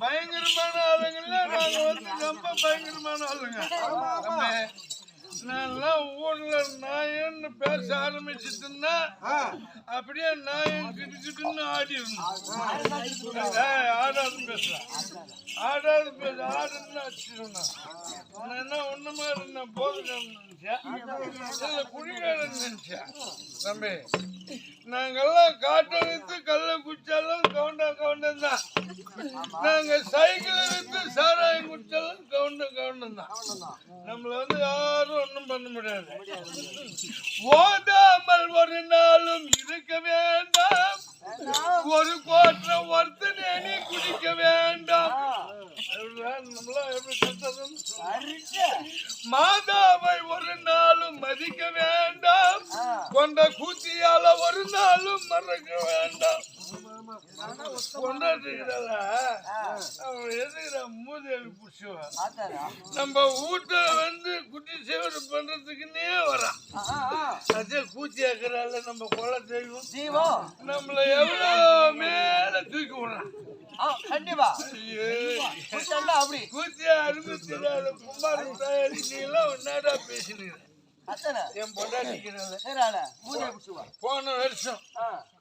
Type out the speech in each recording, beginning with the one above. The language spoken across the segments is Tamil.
பயங்கரமான ஆளுங்கள்ல நாங்க வந்து ரொம்ப பயங்கரமான ஆளுங்க. நான் ஊர்ல நாயன்னு பேச ஆரம்பிச்சுட்டுன்னா அப்படியே நாயன் கிட்டுக்கிட்டுன்னு ஆடிடணும். ஆடாது பேசலாம், ஆடாது பேச ஆடுன்னு வச்சிடணும். நான் என்ன ஒண்ணுமா இருந்தேன் போதும் நினைச்சேன், இல்ல குடிகாரன் நினைச்சேன். தம்பி நாங்கெல்லாம் காட்டை வித்து கல்ல குச்சாலும் கவுண்டம் தான். நாங்க சைக்கிள் வித்து சாராயம் குச்சாலும் கவுண்டம் தான். நம்மள வந்து யாரும் ஒண்ணும் பண்ண முடியாது. ஓதாமல் ஒரு நாளும் இருக்க வேண்டாம், ஒரு கோற்ற ஒருத்தனே நீ குடிக்க வேண்டாம். நம்மளாம் எப்படி கட்டதும் மாதாவை ஒரு நாளும் மதிக்க வேண்டாம், கொண்ட கூத்தியால ஒரு நாளும் மறக்க வேண்டாம். கொண்டாடுறா எதுக்குற மூதேவி புடிச்சுவா நம்ம வீட்டை வந்து குட்டி சேவடு பண்றதுக்குன்னே வரான். அதே கூத்தி ஆக்குறால நம்ம கொலை செய்வோம், நம்மள எவ்வளவு மேல தூக்கி விடுறான். கண்டிப்பா கூத்தியா அருமை தெரியாத கும்பாரி தயாரி நீ எல்லாம் ஒன்னாடா பேசினீங்க. என் பொண்டாட்டிக்கிறாள் போன வருஷம்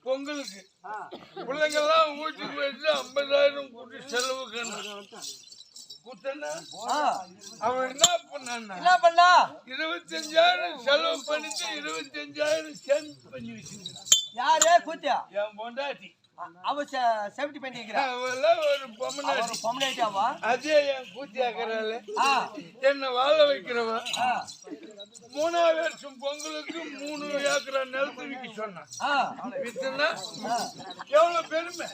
பொங்கலுக்கு பிள்ளைங்கெல்லாம் வீட்டுக்கு போயிட்டு 50,000 கூட்டி செலவுக்கு குத்தனா அவன் என்ன பண்ணா 25,000 செலவு பண்ணிட்டு 25,000 சேமிப்பு பண்ணி வச்சிருக்கான். யாரு கூத்தியா? என் பொண்டாட்டி. அவ சேஃப்டி பண்ணி வைக்கிறான். ஒரு பொம்மனாட்டியாவா? அதே என் கூத்தியாக்குறாள், என்ன வாழ வைக்கிறவ. 3ஆவது வருஷம் பொங்கலுக்கு 3 ஏக்கரா நிலத்து விற்க சொன்னான். வித்துனா எவ்வளவு பெருமை.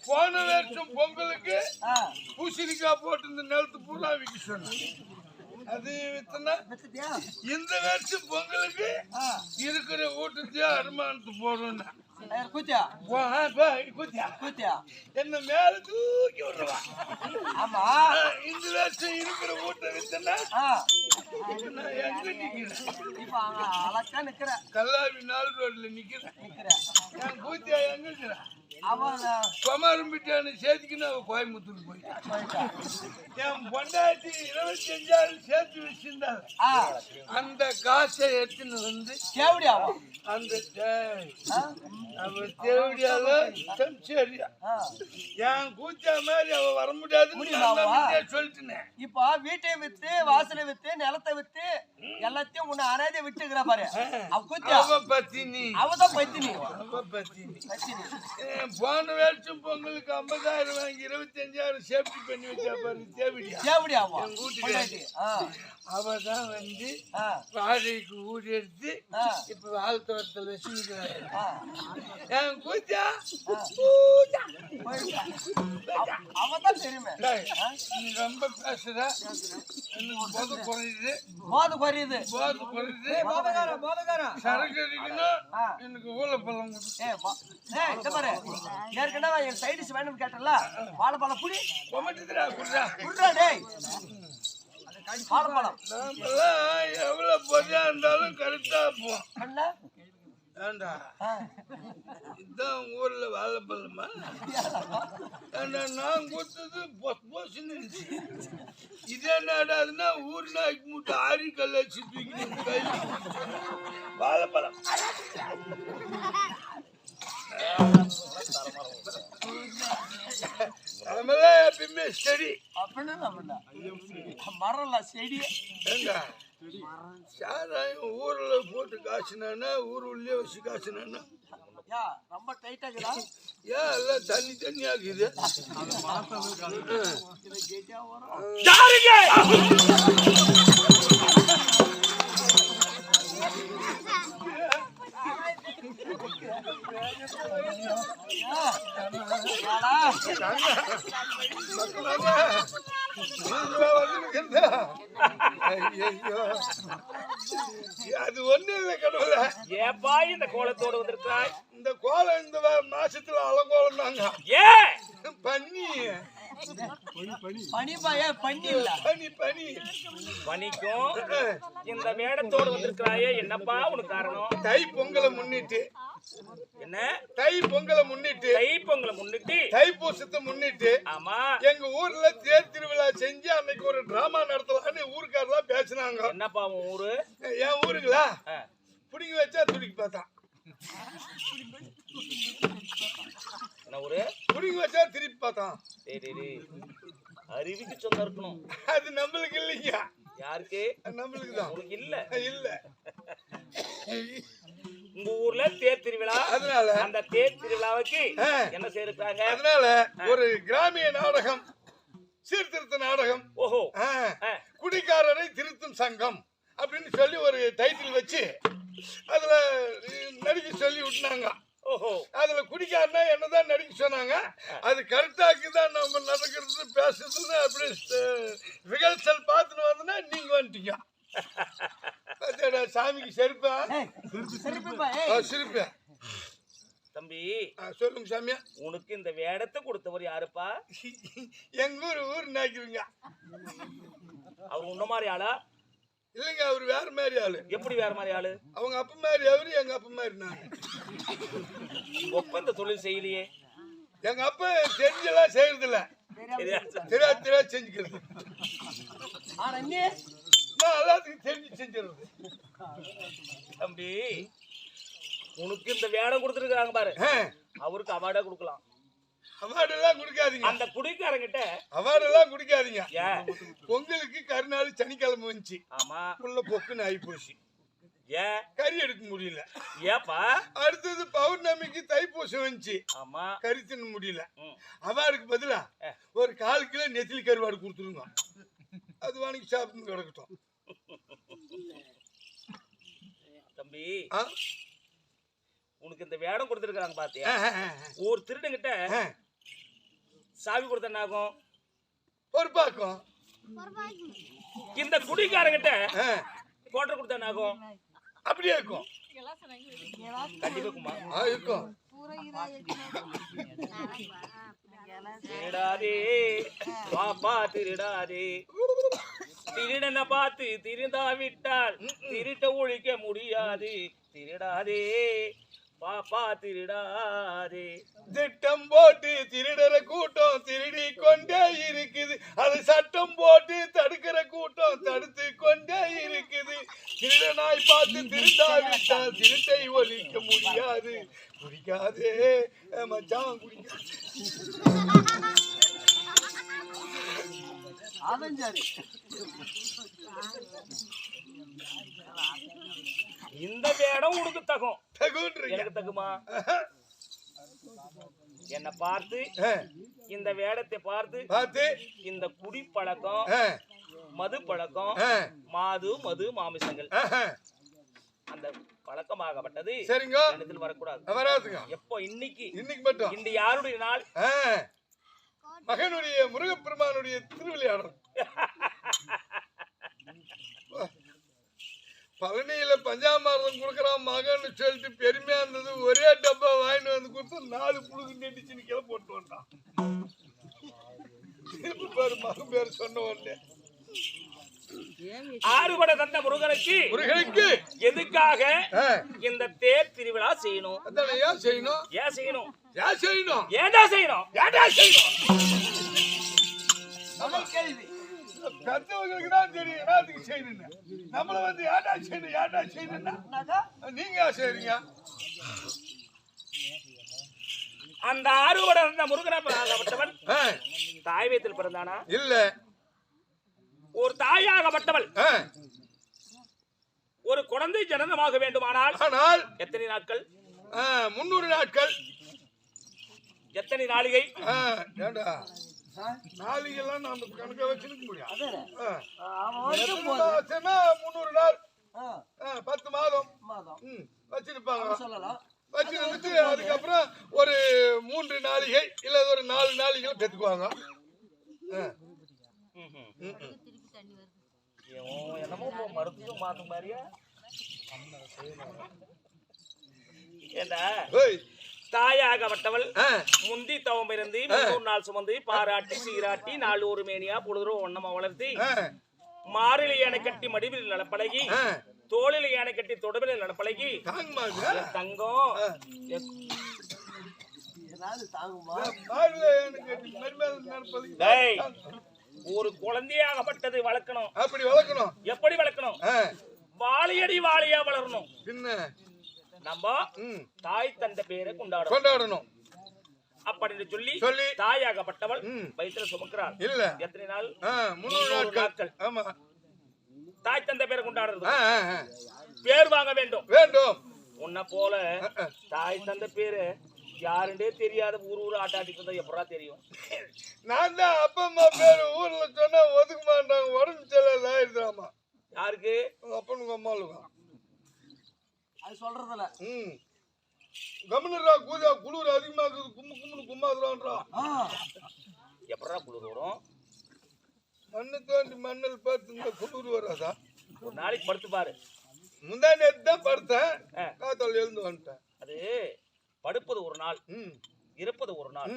போன வருஷம் பொங்கலுக்கு பூசணிக்காய் போட்டு இந்த நிலத்து பூரா விற்க சொன்னான். அது வித்துனா இந்த வருஷம் பொங்கலுக்கு இருக்கிற வீட்டுத்தையோ அருமானத்து போடுறோம்னா என்ன மேல தூக்கி விடுறவா. ஆமா இந்த வருஷம் இருக்கிற வீட்டை வித்தனா எங்க நிக்கிறேன்? கல்லாவி 4 ரோட்ல நிக்கிறேன். என் கூத்தியா எங்க இருக்கிறேன்? குமாரம்பிட்டான சேர்த்துக்கின்னு அவ கோயம்புத்தூர் போயிட்டான். என் பொண்டாட்டி 25,000 சேர்த்து வச்சிருந்தாங்க. அந்த காசை எடுத்துன்னு வந்து அந்த தேவடியால என் கூச்சா மாதிரி அவ வர முடியாதுன்னு சொல்லிட்டேன். இப்ப வீட்டை வித்து வாசலை வித்து நிலத்தை வித்து எல்லாத்தையும் உன்னை அனாதை விட்டுக்கிறா பாரு. அவ பத்தினி, அவதான் பத்தினி. போன வருஷம் பொங்கலுக்கு 50,000 வாங்கி 25,000 சேஃப்டி பண்ணி வச்சா பாரு தேவடியா. என் கூட்டுக்காரி அவதான் வந்து வாடகைக்கு ஊடி எடுத்து இப்ப வாழ்த்தோட்டத்தில் வச்சுக்கிறாரு. என் கூச்சா அவதான் தெரியுமே. நீ ரொம்ப பேசுற, எனக்கு போது குறையுது. சரக்கு அடிக்கணும், எனக்கு ஊழப்பழம் ஏற்கனவே என் சைடிஸ் வேணும்னு கேட்டல. வாழைப்பழம் புடி கொமட்டுதுடா, குடுறா டேய். வாழைப்பழம் எவ்வளவு பொதியா இருந்தாலும் கரெக்டா போம். ஏண்டா இதுதான் ஊர்ல வாழைப்பழமா? நான் கொடுத்தது போசுன்னு இருந்துச்சு. இதே நாடாதுன்னா ஊர் நாய்க்கு மூட்டை ஆரி கல்ல வச்சு தூக்கி கை வாழைப்பழம். எப்பயுமே செடி மரம் செடி. சாராயம் ஊர்ல போட்டு காசுனா ஊர் உள்ளே வச்சு காசுனா ரொம்ப டைட்டா இருக்குதா? ஏன் எல்லாம் தண்ணி ஆகுது. அது ஒண்ணு இல்லை கடவுள. ஏப்பா இந்த கோலத்தோடு வந்திருக்காய்? இந்த கோலம் இந்த மாசத்துல அலங்கோலம் தாங்க. ஏ பண்ணி பனிக்கும் இந்த வேடத்தோடு வந்திருக்கிறாயே, என்னப்பா உனக்கு காரணம்? தை பொங்கலை முன்னிட்டு. என்ன? தை பொங்கலை முன்னிட்டு தைப்பூசத்தை முன்னிட்டு ஆமா எங்க ஊர்ல தேர் திருவிழா செஞ்சு அன்னைக்கு ஒரு டிராமா நடத்தலாம்னு ஊருக்காரெல்லாம் பேசினாங்க. என்னப்பா உன் ஊரு? என் ஊருங்களா புடிங்கி வச்சா துடிக்கு பார்த்தான். என்ன ஊரு? புடிங்கி வச்சா திருப்பி பார்த்தான். அறிவிக்கு சொந்தம் இருக்கணும். அது நம்மளுக்கு இல்லைங்க. யாருக்கு? நம்மளுக்கு தான். உனக்கு இல்ல இல்ல. உங்க ஊர்ல தேர் திருவிழா, அதனால அந்த தேர் திருவிழாவுக்கு என்ன செய்யறாங்க? அதனால ஒரு கிராமிய நாடகம், சீர்திருத்த நாடகம், ஓஹோ, குடிகாரரை திருத்தும் சங்கம் அப்படின்னு சொல்லி ஒரு டைட்டில் வச்சு அதுல நடிக்க சொல்லி விட்டுனாங்க. ஓஹோ, அதுல குடிக்காரனா என்னதான் நடிக்க சொன்னாங்க. அது கரெக்டாக்குதான் நம்ம நடக்கிறது பேசுறதுன்னு அப்படி ரிகல்சல் பார்த்துன்னு வந்தோன்னா நீங்க வந்துட்டீங்க. சாமிக்கு செருப்பா சிரிப்பா தம்பி சொல்லுங்க சாமியா. உனக்கு இந்த வேடத்தை கொடுத்தவர் யாருப்பா? எங்க ஊர் நாய்க்குறீங்க. அவர் உன்ன மாதிரி ஆளா? இல்லைங்க, அவரு வேற மாதிரி ஆளு. எப்படி வேற மாதிரி ஆளு? அவங்க அப்ப மாதிரி அவரு, எங்க அப்ப மாதிரி நான். ஒப்பந்த தொழில் செய்யலையே. எங்க அப்பா தெரிஞ்செல்லாம் செய்யறது இல்ல, தெரியாது செஞ்சுக்கிறது. நான் எல்லாத்துக்கும் தெரிஞ்சு செஞ்சிருது. தம்பி உனக்கு இந்த வேடம் கொடுத்துருக்காங்க பாரு, அவருக்கு அவார்டா கொடுக்கலாம். அவார்டு எல்லாம் கொடுக்காதீங்க. அந்த குடிக்காரங்கிட்ட அவார்டு எல்லாம் கொடுக்காதீங்க. பொங்கலுக்கு கருநாள் சனிக்கிழமை வந்துச்சு. ஆமா, உள்ள பொக்குன்னு ஆகி போச்சு. ஏன் கறி எடுக்க முடியல. ஏப்பா? அடுத்தது பௌர்ணமிக்கு தைப்பூசம் வந்துச்சு. ஆமா, கறி தின்ன முடியல. அவார்டுக்கு பதிலா ஒரு 1/4 கிலோ நெத்திலி கருவாடு கொடுத்துருங்க. அது வாங்கி சாப்பிட்டு கிடக்கட்டும். தம்பி உனக்கு இந்த வேடம் கொடுத்துருக்காங்க பாத்தியா? ஒரு திருடங்கிட்ட சாவி கொடுத்த என்ன ஆகும்? பொறுப்பாக்கும். இந்த குடிக்காரங்கிட்ட கோட்டை கொடுத்த என்ன ஆகும்? அப்படியே இருக்கும். கண்டிப்பா இருக்கும். திருடாதே பாப்பா திருடாதே, திருடனை பார்த்து திருந்தாவிட்டால் திருட்ட ஒழிக்க முடியாது. திருடாதே பாப்பா திருடாதே. திட்டம் போட்டு திருடுற கூட்டம் திருடி கொண்டே இருக்குது. அது சட்டம் போட்டு தடுக்கிற கூட்டம் தடுத்து கொண்டே இருக்குது. திருடனாய் பார்த்து திருந்தாவிட்டால் திருட்டை ஒழிக்க முடியாது. குடிக்காதே மச்சான், குடிக்காது. இந்த வேடம் உனக்கு தகும். எனக்கு தகுமா? என்ன பார்த்து இந்த வேடத்தை பார்த்து இந்த குடி பழக்கம், மது பழக்கம், மது மாமிசங்கள் அந்த பழக்கமாகப்பட்டது சரிங்க வரக்கூடாது. வராதுங்க. எப்போ? இன்னைக்கு மட்டும். இந்த யாருடைய நாள்? மகனுடைய முருகப்பெருமானுடைய திருவிளையாடல். பழனியில பஞ்சாமிர்தம் கொடுக்குறான் மகன்னு சொல்லிட்டு பெருமையா இருந்தது. ஒரே டப்பா வாங்கிட்டு வந்து கொடுத்து 4 புழுகு நெட்டிச்சுன்னு கிளை போட்டு வந்தான். பேரு மகன் பேரு சொன்ன உடனே ஆறுபட தந்த முருகனுக்கு எதுக்காக இந்த தேர் திருவிழா செய்யணும்? ஏன் செய்யணும்? ஏன் செய்யணும்? ஏன் செய்யணும்? ஏண்டா செய்யணும்? ஏண்டா செய்யணும்? கேள்வி பெற்றவங்களுக்கு தான் தெரியும் என்னத்துக்கு செய்யணும்னு. நம்மள வந்து ஏண்டா செய்யணும்னா நீங்க செய்றீங்க. அந்த ஆறுபட தந்த முருகனாகப்பட்டவன் தாய் வயிற்றில் பிறந்தானா? இல்ல. ஒரு தாயாகப்பட்டவள் ஒரு குழந்தை ஜனனமாக வேண்டுமானால் எத்தனை நாட்கள்? 300 நாட்கள். எத்தனை நாளிகை? நாளிகெல்லாம் நம்ம கணக்க வச்சிருக்க முடியாது. 300 நாள், 10 மாதம் வச்சிருப்பாங்க. வச்சிருந்துட்டு அதுக்கப்புறம் ஒரு 3 நாளிகை இல்ல ஒரு 4 நாளிகை பெற்றுக்குவாங்க. என்னமோ மருத்துவம் மாத்து மாதிரியா? ஏண்டா தாயாகப்பட்டவள் முந்தி தவம் இருந்து 300 நாள் சுமந்து பாராட்டி சீராட்டி 4 ஒரு மேனியா பொழுதுரோ ஒன்னமா வளர்த்தி மாறில யானை கட்டி மடிவில் நடப்பழகி தோளில யானை கட்டி தொடர்பில் நடப்பழகி தங்கம் நாடு தாங்குமா பாடல எனக்கு மென்மேல நடப்பது டேய் ஒரு குழந்தையாகப்பட்டதை வளர்க்கணும். அப்படி வளர்க்கணும். எப்படி வளர்க்கணும்? வாழையடி வாழையா வளரணும். என்ன நம்ம தாய் தந்தை பேரை கொண்டாடணும் அப்படின்னு சொல்லி தாயாகப்பட்டவள் வயிற்றுல சுமக்கிறாள். இல்ல எத்தனை நாள்? 300 நாட்கள். ஆமா, தாய் தந்தை பேரை கொண்டாடுறது. பேர் வாங்க வேண்டும். உன்னை போல தாய் தந்தை பேரு யாருண்டே தெரியாத ஊர் ஆட்டாட்டிட்டு இருந்தா எப்படா தெரியும்? நான் தான் அப்பா அம்மா பேரு ஊர்ல சொன்னா ஒதுக்க மாட்டாங்க. உடம்பு செல்ல ஆயிடுதாமா. யாருக்கு? அப்பனுக்கு அம்மாளுக்கும். அது சொல்றதுல கம்முனுரா கூதா குளிர் அதிகமா இருக்குது. கும்முன்னு கும்மாதுறான்றா. எப்படா குளிர் வரும்? மண்ணு தோண்டி மண்ணல் பார்த்து இந்த குளிர் வராதா? ஒரு நாளைக்கு படுத்து பாரு. முந்தா நேத்து தான் படுத்தேன். காத்தால எழுந்து வந்துட்டேன். அது படுப்பது ஒரு நாள், இருப்பது ஒரு நாள்,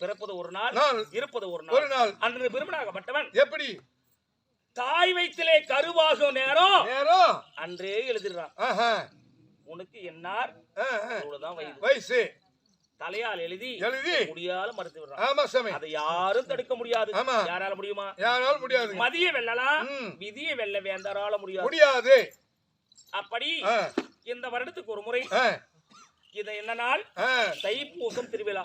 பிறப்பது ஒரு நாள், இருப்பது ஒரு நாள். அன்று பெருமனாகப்பட்டவன் எப்படி தாய் வயிற்றிலே கருவாகும் நேரம் அன்றே எழுதிடுறான். உனக்கு என்னார் வயசு தலையால் எழுதி முடியால மறுத்து விடுறான். அதை யாரும் தடுக்க முடியாது. யாரால முடியுமா? யாரால முடியாது. மதிய வெல்லலாம், விதிய வெல்ல வேந்தரால முடியாது. அப்படி இந்த வருடத்துக்கு ஒரு முறை இது என்ன நாள்? தைப்பூசம் திருவிழா.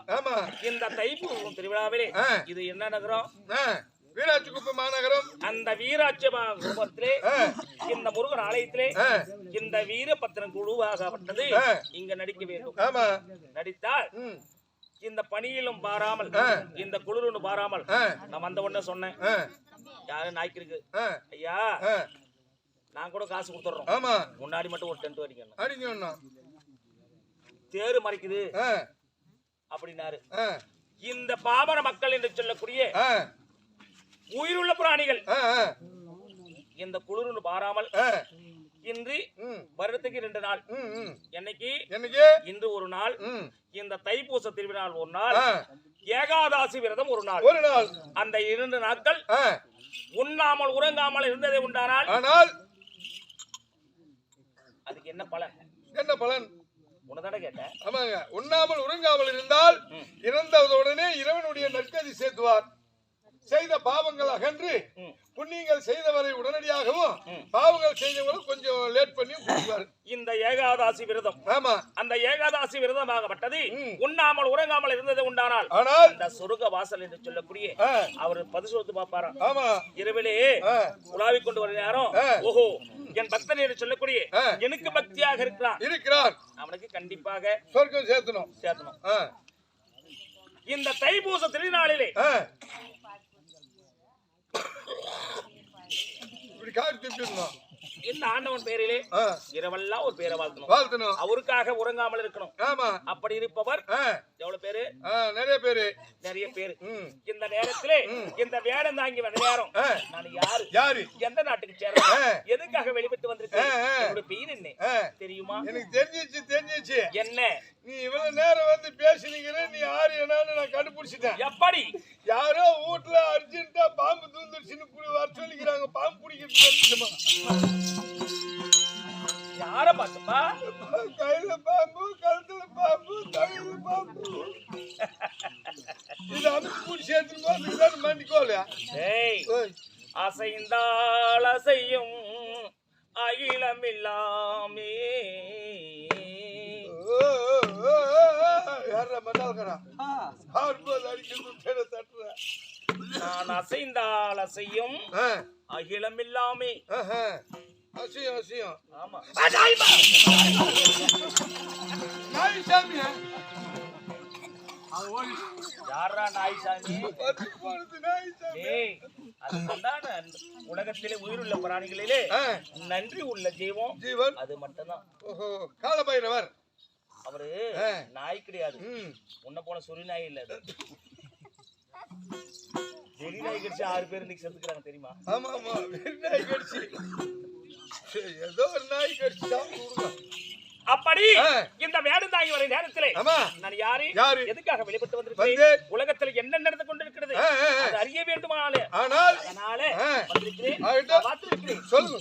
இந்த தைப்பூசம் திருவிழாவிலே இது என்ன நகரம்? வீராட்சிக்குப்பம் மாநகரம். அந்த வீராட்சி குடும்பத்திலே இந்த முருகன் ஆலயத்திலே இந்த வீரபத்திரன் குழுவாகப்பட்டது இங்க நடிக்க வேண்டும். நடித்தால் இந்த பணியிலும் பாராமல் இந்த குளிரும் பாராமல் நான் வந்த உடனே சொன்னேன், யாரும் நாய்க்கு ஐயா நான் கூட காசு கொடுத்துறோம், முன்னாடி மட்டும் ஒரு டென்ட் அடிக்கணும், தேரு மறைக்குது அப்படின்னாரு. இந்த பாமர மக்கள் என்று சொல்லக்கூடிய உயிருள்ள பிராணிகள் இந்த குளிர்னு பாராமல் இன்று வருடத்துக்கு 2 நாள், என்னைக்கு இன்று ஒரு நாள், இந்த தைப்பூச திருவிழா ஒரு நாள், ஏகாதாசி விரதம் ஒரு நாள். அந்த 2 நாட்கள் உண்ணாமல் உறங்காமல் இருந்ததே உண்டானால் அதுக்கு என்ன பலன்? என்ன பலன் உனதான கேட்டேன். ஆமாங்க, உண்ணாமல் உறங்காமல் இருந்தால் இறந்தவுடனே இறைவனுடைய நற்கதி சேர்த்துவார். செய்த பாவங்கள் அகன்று புண்ணியங்கள் செய்தவரை உடனடியாகவும் பாவங்கள் செய்தவர்கள் கொஞ்சம் லேட் பண்ணி கொடுப்பார். இந்த ஏகாதாசி விரதம், ஆமா, அந்த ஏகாதாசி விரதமாகப்பட்டது உண்ணாமல் உறங்காமல் இருந்தது உண்டானால் ஆனால் இந்த சொர்க்க வாசல் என்று சொல்லக்கூடிய அவர் பரிசோதித்து பார்ப்பாராம். ஆமா, இரவிலே உலாவி கொண்டு வர நேரம், ஓஹோ என் பக்தன் என்று சொல்லக்கூடிய எனக்கு பக்தியாக இருக்கிறான், அவனுக்கு கண்டிப்பாக சொர்க்கம் சேர்த்தணும். இந்த தைப்பூச திருநாளிலே இந்த ஆண்டவன் பேரிலே இரவெல்லாம் ஒரு பேரை வாழ்த்தணும், அவருக்காக உறங்காமல் இருக்கணும். அப்படி இருப்பவர் எவ்வளவு பேரு? நிறைய பேரு. இந்த நேரத்திலே இந்த வேடம் தாங்கி வந்த நேரம் நான் யாரு, எந்த நாட்டுக்கு சேர்றேன், எதுக்காக வெளிப்பட்டு வந்திருக்கேன், என்னோட பெயர் என்ன தெரியுமா? எனக்கு தெரிஞ்சிச்சு. என்ன நீ இவ்வளவு நேரம் வந்து பேசினீங்க, நீ யாரு என்னன்னு நான் கண்டுபிடிச்சிட்டேன். எப்படி? யாரோ வீட்டுல அர்ஜென்ட்டா பாம்பு தூந்துருச்சுன்னு வர சொல்லிக்கிறாங்க. பாம்பு பிடிக்கிறது யார பாத்துப்பா? கையில பாம்பு, கழுத்துல பாம்பு, தலையில பாம்பு. இது அமைச்சு பிடிச்சி எடுத்துன்னு மண்டிக்கோலையா? அசைந்தால் அசையும் அகிலமில்லாமே நான் அசைந்தால் அசையும் அகிலமில்லாமே. ஆமா, யாரா நாய் சாமி? உலகத்திலே உயிருள்ள பிராணிகளிலே நன்றி உள்ள ஜீவன் அது மட்டும்தான். காலபைரவர் அவரு நாய் கிடையாது, உன்ன போல சொறி நாய் இல்ல. வெறி நாய் கடிச்சு 6 பேர் இன்னைக்கு செத்துக்கிறாங்க தெரியுமா? ஆமா ஆமா, வெறி நாய் கடிச்சு ஏதோ ஒரு நாய் கடிச்சா. அப்படி இந்த வேடம் தாங்கி வர நேரத்திலே நான் யாரு எதுக்காக வெளிப்பட்டு வந்திருக்கிறேன், உலகத்துல என்ன நடந்து கொண்டிருக்கிறது அது அறிய வேண்டுமானாலே அதனால வந்திருக்கிறேன். சொல்லுங்க.